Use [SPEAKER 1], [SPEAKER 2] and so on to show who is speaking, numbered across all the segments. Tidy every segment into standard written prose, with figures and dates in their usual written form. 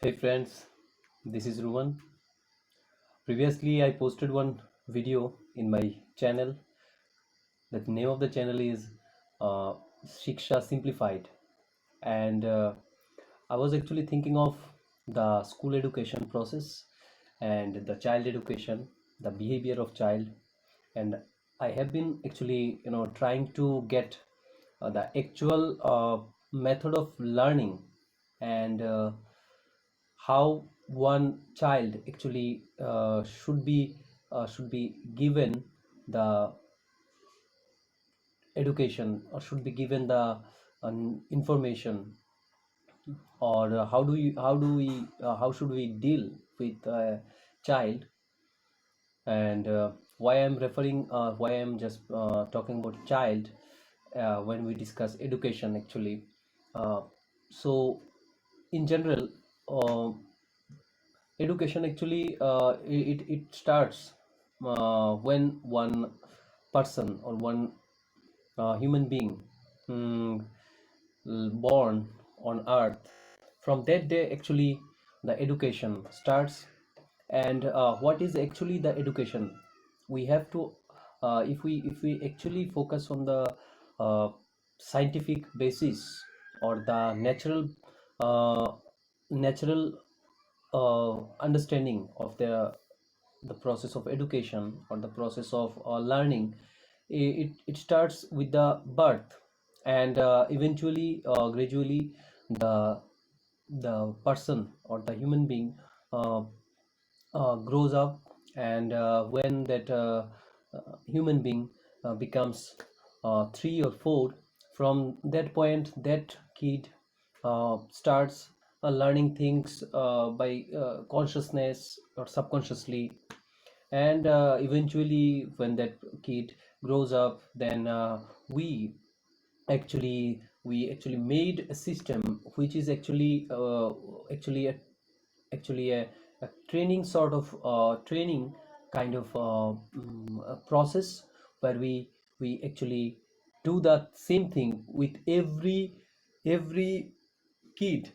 [SPEAKER 1] Hey friends, this is Ruman. Previously, I posted one video in my channel. The name of the channel is uh, Shiksha Simplified, and I was actually thinking of the school education process and the child education, the behavior of child, and I have been actually trying to get the actual method of learning and how one child actually should be given the education or should be given the information, or how should we deal with a child, and why I'm just talking about child when we discuss education actually. So in general, uh, education actually it starts when one person or one human being mm, born on earth. From that day actually the education starts. And what is actually the education? We have to, if we actually focus on the uh, scientific basis or the natural understanding of the process of education or the process of learning, it starts with the birth, and eventually gradually the the person or the human being uh, grows up, and when that human being becomes 3 or 4, from that point that kid starts learning things by consciousness or subconsciously. And eventually when that kid grows up, then we actually made a system which is actually a training sort of training kind of a process, where we actually do the same thing with every kid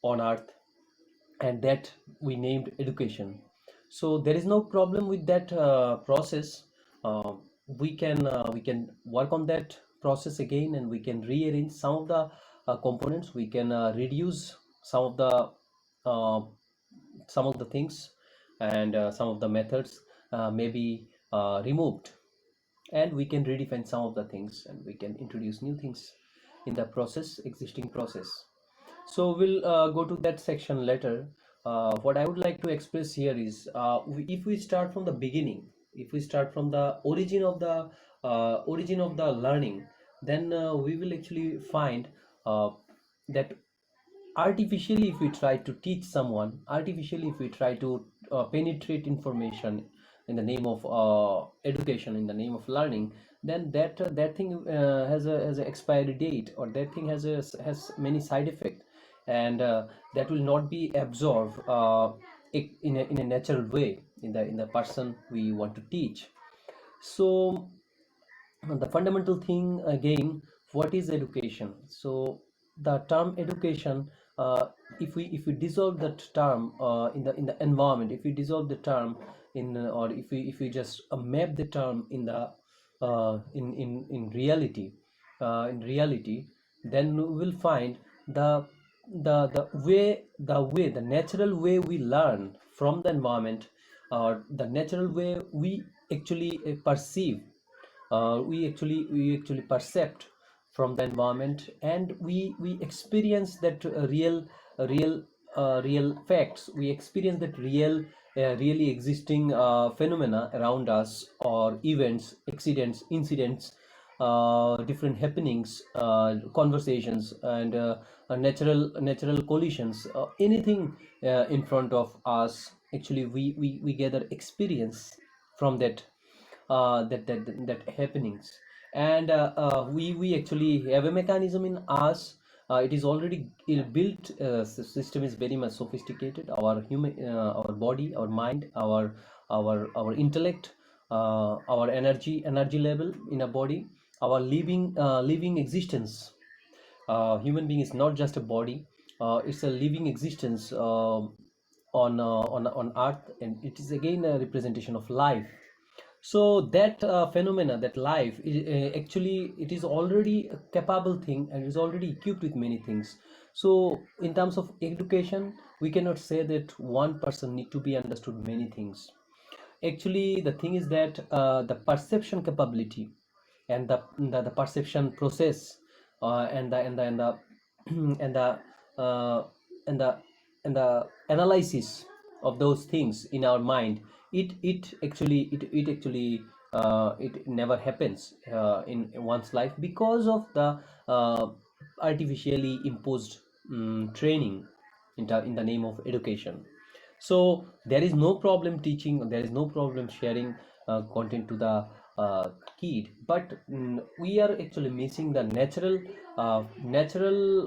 [SPEAKER 1] on earth, and that we named education. So there is no problem with that process. uh, we can work on that process again, and we can rearrange some of the components. We can reduce some of the uh, things, and some of the methods may be removed, and we can redefine some of the things, and we can introduce new things in the existing process. So we'll go to that section later. What I would like to express here is, if we start from the beginning, if we start from the origin of the learning, then we will actually find that artificially, if we try to teach someone artificially, if we try to penetrate information in the name of education, in the name of learning, then that thing has a expiry date, or that thing has many side effects, and that will not be absorbed in a natural way in the person we want to teach. So the fundamental thing again, what is education? So the term education, if we dissolve that term in the environment, if we dissolve the term or if we just map the term in reality, then we will find the natural way we learn from the environment, or the natural way we actually perceive, we actually percept from the environment, and we experience that real facts. We experience that really existing phenomena around us, or events, accidents, incidents, different happenings, conversations, and natural collisions, anything in front of us. Actually we gather experience from that happenings. And we actually have a mechanism in us. It is already built. System is very much sophisticated. Our human, our body, our mind, our intellect, our energy level in a body, our living existence. Human being is not just a body. it's a living existence on earth, and it is again a representation of life. So that phenomena, that life is, actually it is already a capable thing and is already equipped with many things. So in terms of education, we cannot say that one person need to be understood many things. Actually the thing is that the perception capability and the perception process, and the and the uh, and the and the analysis of those things in our mind, it never happens in one's life because of the uh, artificially imposed training in the name of education. So there is no problem teaching, there is no problem sharing content to the kid, but we are actually missing the natural,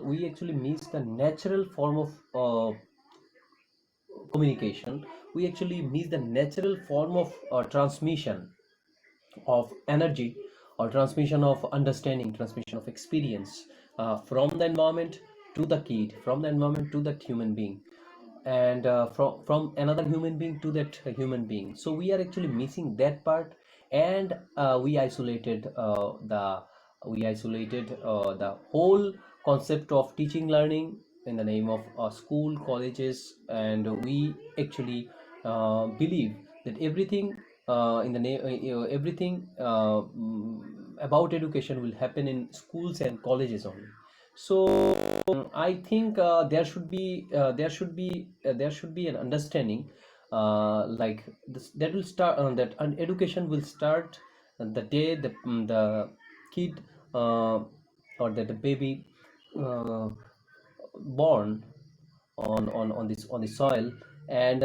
[SPEAKER 1] we actually miss the natural form of communication. We actually miss the natural form of transmission of energy, or transmission of understanding, transmission of experience from the environment to the kid, from the environment to that human being, and from another human being to that human being. So we are actually missing that part, and we isolated the whole concept of teaching learning in the name of school, colleges, and we actually believe that everything in the name everything about education will happen in schools and colleges only. So I think there should be an understanding, like this, that will start that an education will start the day the kid or the baby uh, born on the soil, and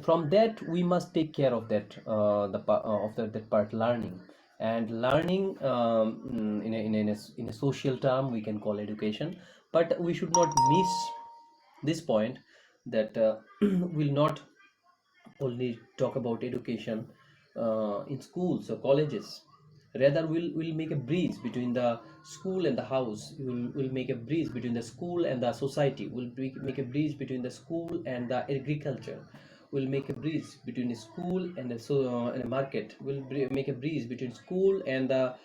[SPEAKER 1] from that we must take care of that of that part, learning. And learning, in a social term we can call education, but we should not miss this point, that will not only talk about education in schools or colleges. Rather, we'll make a bridge between the school and the house. We'll make a bridge between the school and the society. Make a bridge between the school and the agriculture. We'll make a bridge between the school and and the market. Make a bridge between school and the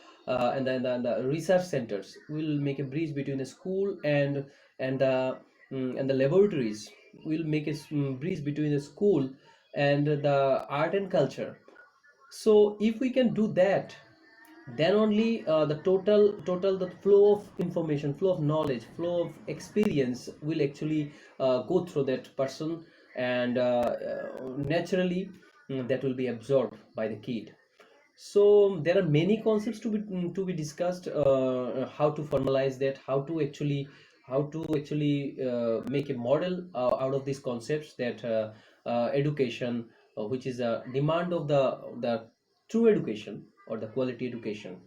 [SPEAKER 1] research centers. We'll make a bridge between the school and the laboratories. We'll make a bridge between the school and the art and culture. So if we can do that, then only the total the flow of information, flow of knowledge, flow of experience will actually go through that person, and naturally that will be absorbed by the kid. So there are many concepts to be discussed, how to formalize that, how to actually make a model out of these concepts, that education, which is a demand of the true education or the quality education.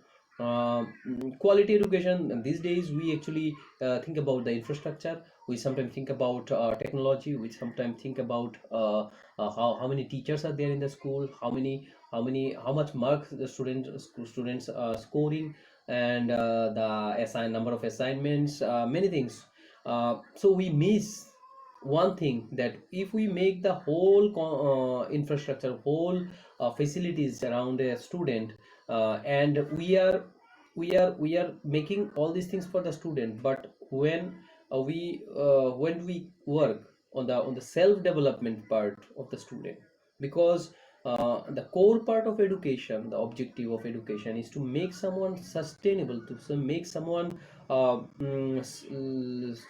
[SPEAKER 1] Quality education, these days we actually think about the infrastructure, we sometimes think about technology, we sometimes think about how many teachers are there in the school, how much marks the students are scoring, and the number of assignments, many things. So we miss one thing, that if we make the whole infrastructure, whole facilities around a student, and we are making all these things for the student, but when we work on the self development part of the student, because the core part of education, the objective of education is to make someone sustainable, make someone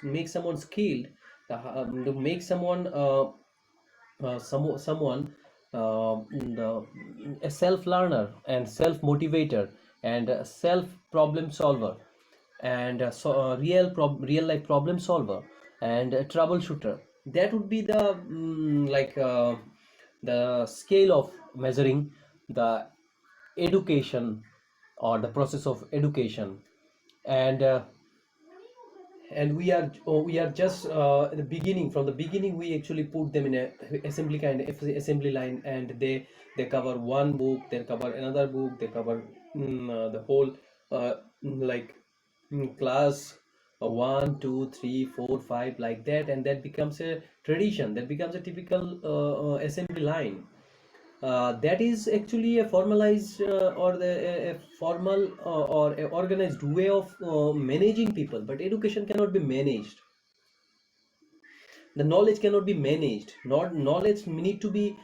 [SPEAKER 1] make someone skilled, to make someone someone a self learner and self motivator and a self problem solver, and real life problem solver and a troubleshooter. That would be the the scale of measuring the education or the process of education. And uh, and we are just at the beginning. From the beginning we actually put them in a assembly line, and they cover one book, they cover another book, they cover the whole uh, like class, one, two, three, four, five, like that, and that becomes a tradition. That becomes a typical assembly line. That is actually a formalized or a formal or a organized way of managing people. But education cannot be managed. The knowledge cannot be managed. Not knowledge need to be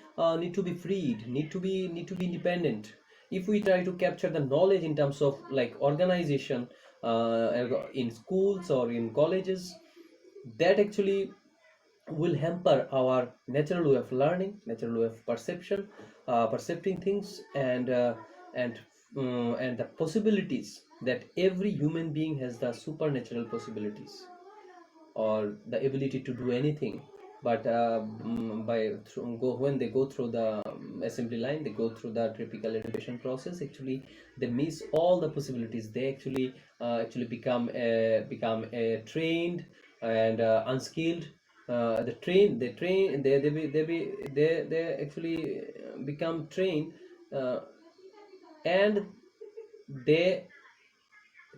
[SPEAKER 1] freed, need to be independent. If we try to capture the knowledge in terms of like organization in schools or in colleges, that actually will hamper our natural way of learning, natural way of perception, percepting things, and and the possibilities that every human being has, the supernatural possibilities or the ability to do anything. But when they go through the assembly line, they go through the typical education process, actually they miss all the possibilities. They actually become a trained and unskilled. They actually become trained, uh, and they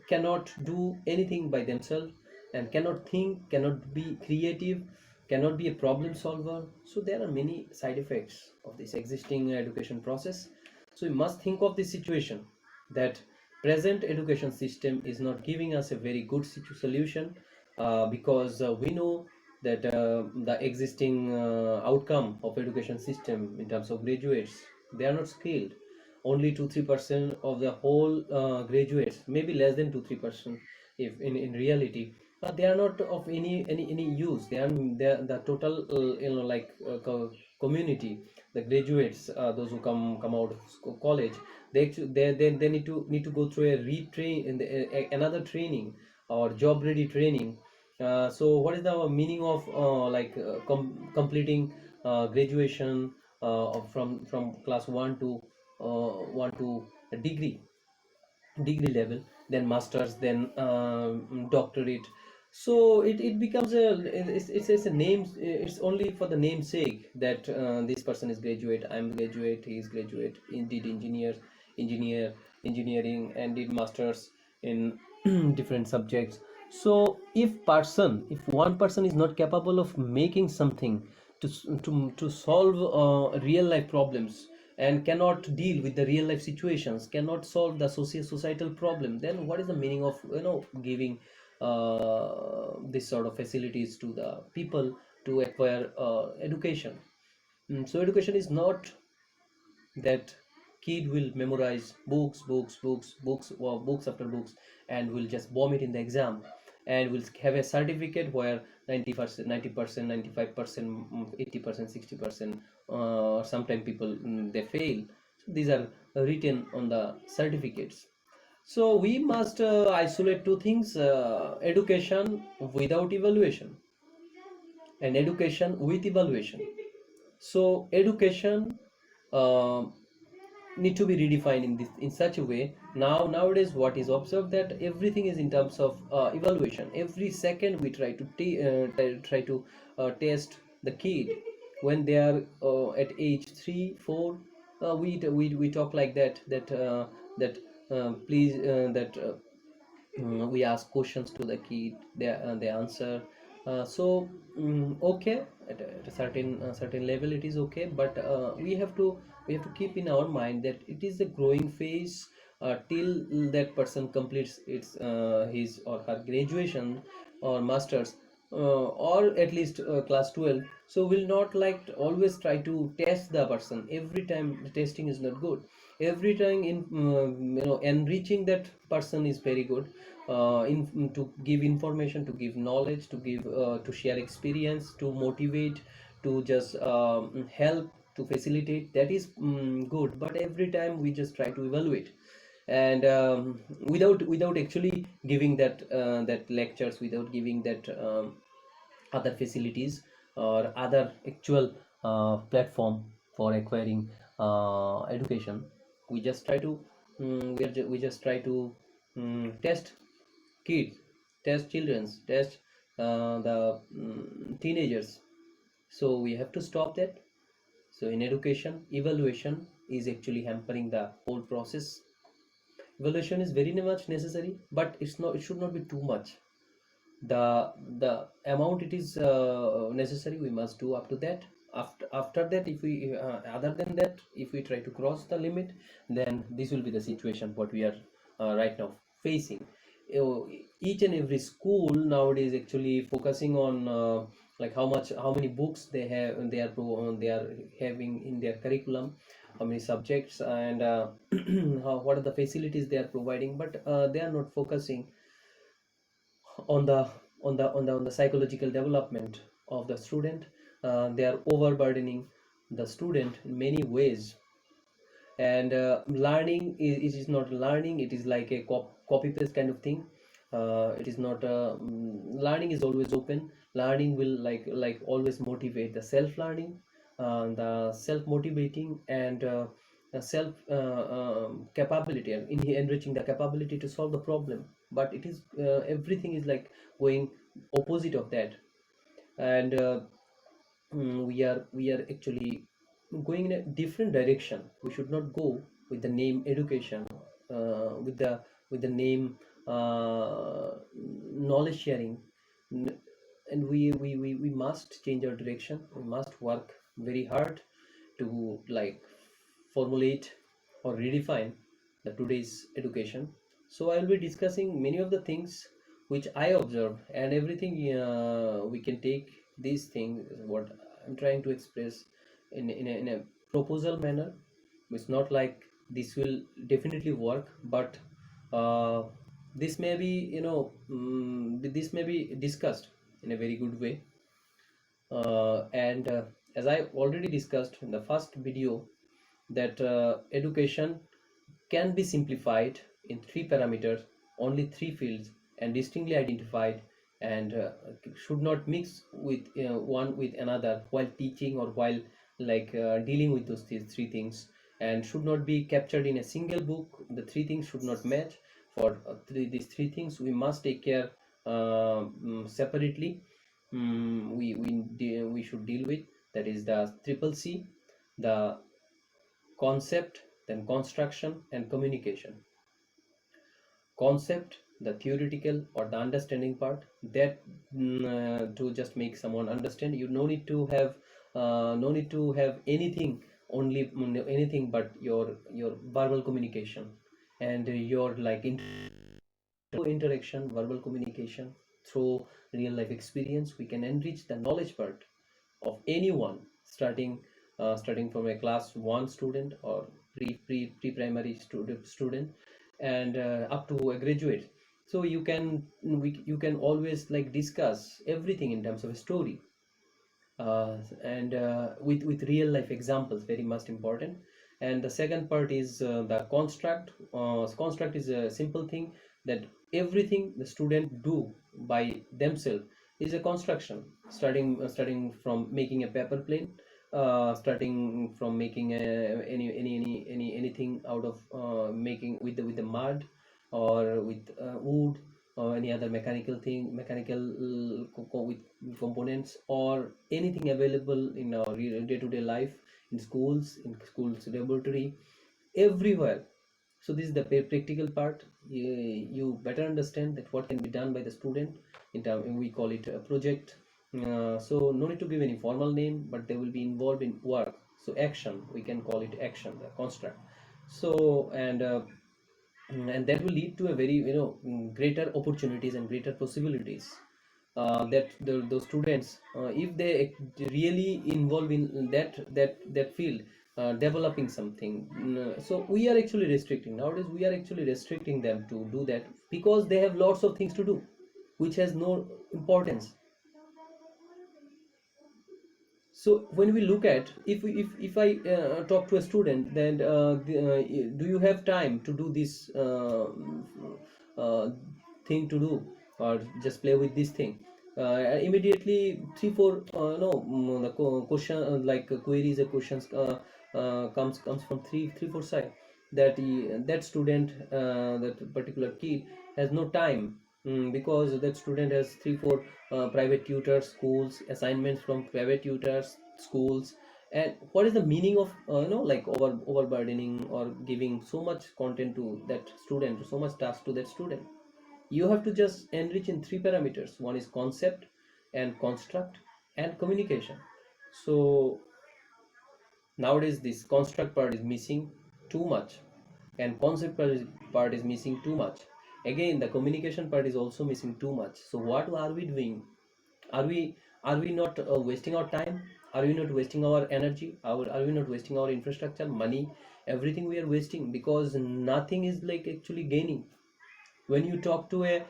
[SPEAKER 1] cannot do anything by themselves, and cannot think, cannot be creative, cannot be a problem solver. So there are many side effects of this existing education process. So we must think of this situation, that present education system is not giving us a very good solution, because we know that the existing outcome of education system in terms of graduates, they are not skilled. Only 2-3% of the whole graduates, maybe less than 2-3%, if in reality, they are not of any use. They are the total like community, the graduates, those who come out of college, they need to go through a retrain in another training or job ready training. So what is the meaning of completing graduation from class 1 to 1 to a degree level, then masters, then doctorate. So it becomes it's a name. It's only for the namesake that this person is graduate, I'm graduate, he is graduate, indeed engineering, and did masters in different subjects. So if one person is not capable of making something to solve real life problems, and cannot deal with the real life situations, cannot solve the societal problem, then what is the meaning of giving this sort of facilities to the people to acquire education? So education is not that kid will memorize books or books after books, and will just bomb it in the exam, and will have a certificate where 90%, 90%, 95%, 80%, 60%, sometimes people they fail. So these are written on the certificates. So we must isolate two things: education without evaluation, and education with evaluation. So education uh, need to be redefined in such a way. Nowadays what is observed, that everything is in terms of evaluation. Every second we try to test the kid when they are at age 3 4. We talk like that please that we ask questions to the kid, they answer. Okay, at a certain level it is okay, but we have to keep in our mind that it is a growing phase till that person completes his or her graduation or masters, or at least class 12. So we'll not like to always try to test the person. Every time the testing is not good. Every time in enriching that person is very good. In to give information, to give knowledge, to give to share experience, to motivate, to just help, to facilitate, that is good. But every time we just try to evaluate, and without actually giving that lectures, without giving that other facilities or other actual platform for acquiring education. We just try to we just try to test kids, test childrens, test the teenagers. So we have to stop that. So in education, evaluation is actually hampering the whole process. Evaluation is very much necessary, but it should not be too much. the amount it is necessary, we must do up to that. After that, if we other than that, if we try to cross the limit, then this will be the situation what we are right now facing. Each and every school nowadays actually focusing on like how many books they are having in their curriculum, how many subjects, and what are the facilities they are providing, but they are not focusing on the on the psychological development of the student. They are overburdening the student in many ways, and learning it is not learning, it is like a copy paste kind of thing. It is not learning is always open. Learning will like always motivate the self learning, the self motivating, and the self capability, and in enriching the capability to solve the problem. But it is everything is like going opposite of that. And we are actually going in a different direction. We should not go with the name education, with the name knowledge sharing. N- and we must change our direction. We must work very hard to like formulate or redefine the today's education. So I will be discussing many of the things which I observe, and everything we can take these things what I'm trying to express in a proposal manner. It's not like this will definitely work, but uh, this may be this may be discussed in a very good way. And as I already discussed in the first video, that education can be simplified in three parameters, only three fields, and distinctly identified, and should not mix with one with another while teaching or while dealing with these three things, and should not be captured in a single book. The three things should not match. For these three things, we must take care separately. We should deal with, that is the triple C, the concept, then construction and communication. Concept, the theoretical or the understanding part, that to just make someone understand, you no need to have anything, only anything but your verbal communication, and your interaction, verbal communication. Through real life experience, we can enrich the knowledge part of anyone, starting from a class 1 student or pre primary student, and up to a graduate. So you can always like discuss everything in terms of a story, and with real life examples, very much important. And the second part is the construct. Construct is a simple thing, that everything the student do by themselves is a construction, starting from making a paper plane, starting from making anything out of making with the mud, or with wood, or any other mechanical thing, mechanical with components, or anything available in our day-to-day life, in schools laboratory, everywhere. So this is the practical part. You better understand that what can be done by the student in term, we call it a project. So no need to give any formal name, but they will be involved in work. So action, we can call it action, the construct. So and that will lead to a very greater opportunities and greater possibilities, that those students, if they really involve in that field, developing something. So we are actually restricting nowadays, we are actually restricting them to do that, because they have lots of things to do which has no importance. So when we look at, if I talk to a student, then do you have time to do this uh, thing to do, or just play with this thing? Immediately three four no the question, queries or questions comes from three four side, that that student, that particular kid has no time, because that student has three four private tutors, schools, assignments from private tutors, schools. And what is the meaning of overburdening or giving so much content to that student, so much task to that student? You have to just enrich in three parameters. One is concept and construct and communication. So nowadays this construct part is missing too much, and concept part is missing too much. Again, the communication part is also missing too much. So what are we doing? Are we not wasting our time? Are we not wasting our energy? Are we not wasting our infrastructure, money? Everything we are wasting, because nothing is like actually gaining. When you talk to a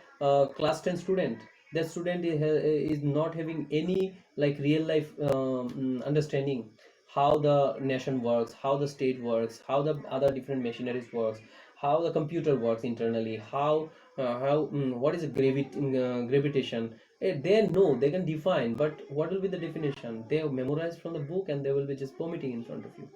[SPEAKER 1] class 10 student, that student is not having any like real life understanding how the nation works, how the state works, how the other different machineries works, how the computer works internally, what is a gravitation. They know, they can define, but what will be the definition? They have memorized from the book and they will be just vomiting in front of you.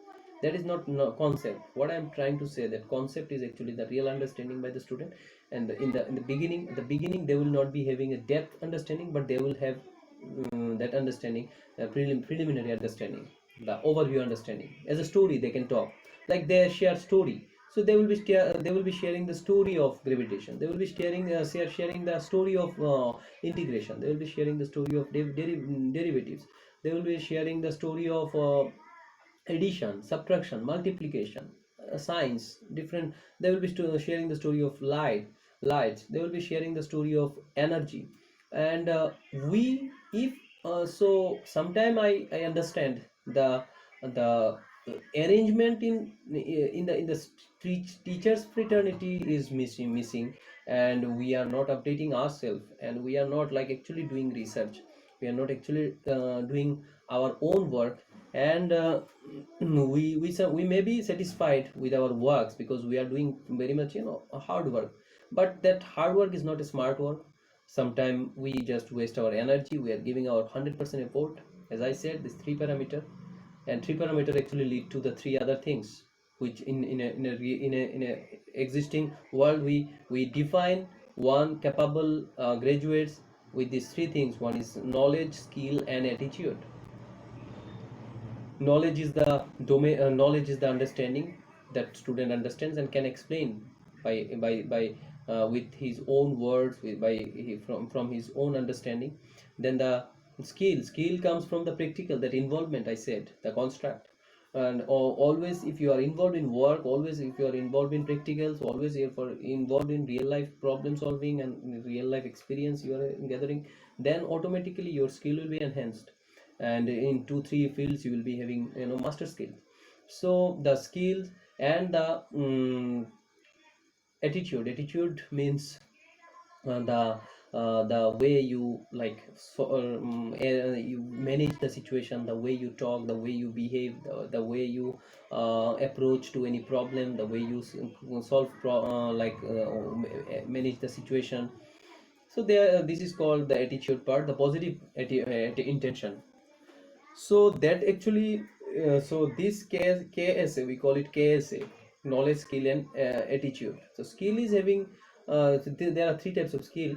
[SPEAKER 1] That is not no concept. What I'm trying to say, that concept is actually the real understanding by the student. And in the beginning they will not be having a depth understanding, but they will have that understanding, preliminary understanding, the overview understanding. As a story they can talk, like they share story. So they will be sharing the story of gravitation. They will be sharing the story of integration. They will be sharing the story of derivatives. They will be sharing the story of addition, subtraction, multiplication, science, different. They will be sharing the story of lights. They will be sharing the story of energy. And we if so sometime I understand the arrangement in the teachers fraternity is missing. And we are not updating ourselves, and we are not like actually doing research. We are not actually doing our own work. And we may be satisfied with our works because we are doing very much hard work. But that hard work is not a smart work. Sometimes we just waste our energy. We are giving our 100% effort, as I said, this three parameter. And three parameter actually lead to the three other things, which in a existing world we define one capable graduates with these three things. One is knowledge, skill, and attitude. Knowledge is the understanding that student understands and can explain by with his own words, from his own understanding. Then the skill comes from the practical, that involvement I said, the construct. And always if you are involved in work, always if you are involved in practicals, always if you are involved in real life problem solving and real life experience you are gathering, then automatically your skill will be enhanced. And in 2 3 fields you will be having master skills. So the skills and the attitude means the way you you manage the situation, the way you talk, the way you behave, the way you approach to any problem, the way you manage the situation. So there, this is called the attitude part, the positive intention. So that actually, so this KSA, we call it KSA, knowledge, skill, and attitude. So skill is having, there are three types of skill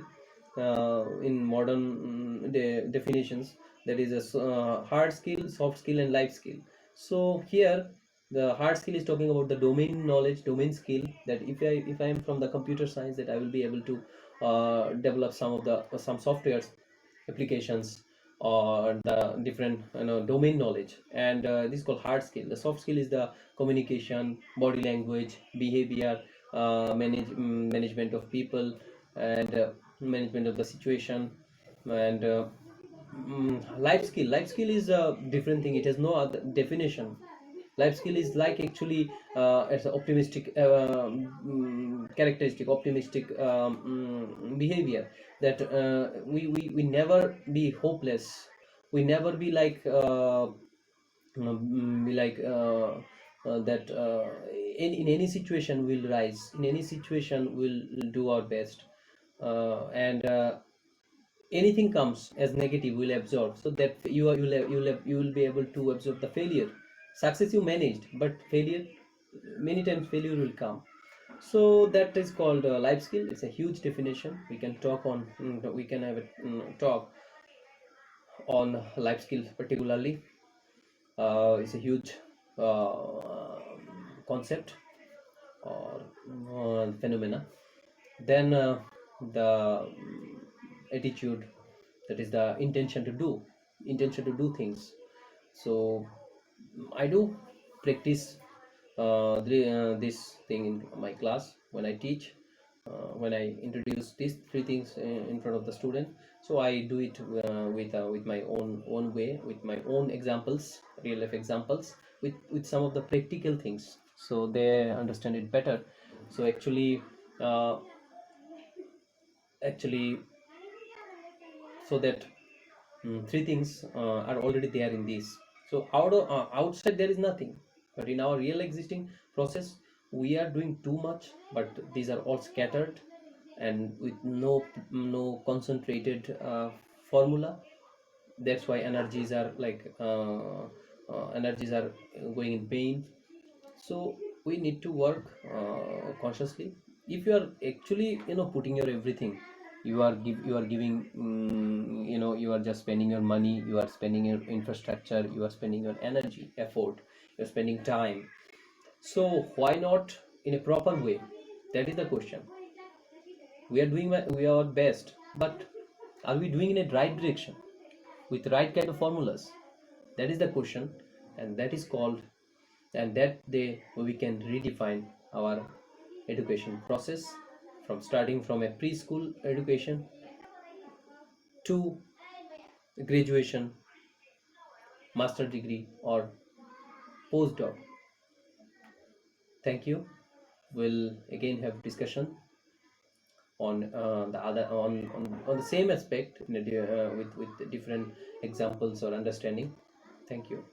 [SPEAKER 1] in modern definitions. That is a hard skill, soft skill, and life skill. So here, the hard skill is talking about the domain knowledge, domain skill. That if I am from the computer science, that I will be able to develop some softwares, applications, or the different domain knowledge. And this is called hard skill. The soft skill is the communication, body language, behavior, management of people, and management of the situation. And life skill is a different thing. It has no other definition. Life skill is like actually it's an optimistic characteristic, optimistic behavior, that we never be hopeless. We never be like that in any situation we'll rise, in any situation we'll do our best. And anything comes as negative we'll absorb, so that you will be able to absorb the failure. Success you managed, but failure, many times failure will come. So that is called life skill. It's a huge definition. We can talk on we can have a talk on life skill particularly. It's a huge uh, concept or phenomena. Then the attitude, that is the intention to do things. So I do practice this thing in my class when I teach, when I introduce these three things in front of the student. So I do it with my own way, with my own examples, real life examples, with some of the practical things, so they understand it better. So uh, actually, so that three things are already there in these. So outside there is nothing, but in our real existing process we are doing too much, but these are all scattered and with no concentrated formula. That's why energies are going in pain. So we need to work consciously. If you are actually putting your everything, you are giving, you are just spending your money, you are spending your infrastructure, you are spending your energy, effort, you're spending time. So why not in a proper way? That is the question. We are our best, but are we doing in a right direction with right kind of formulas? That is the question. And that is called, and that day we can redefine our education process, from starting from a preschool education to graduation, master degree, or postdoc. Thank you. We'll again have discussion on the other on the same aspect with different examples or understanding. Thank you.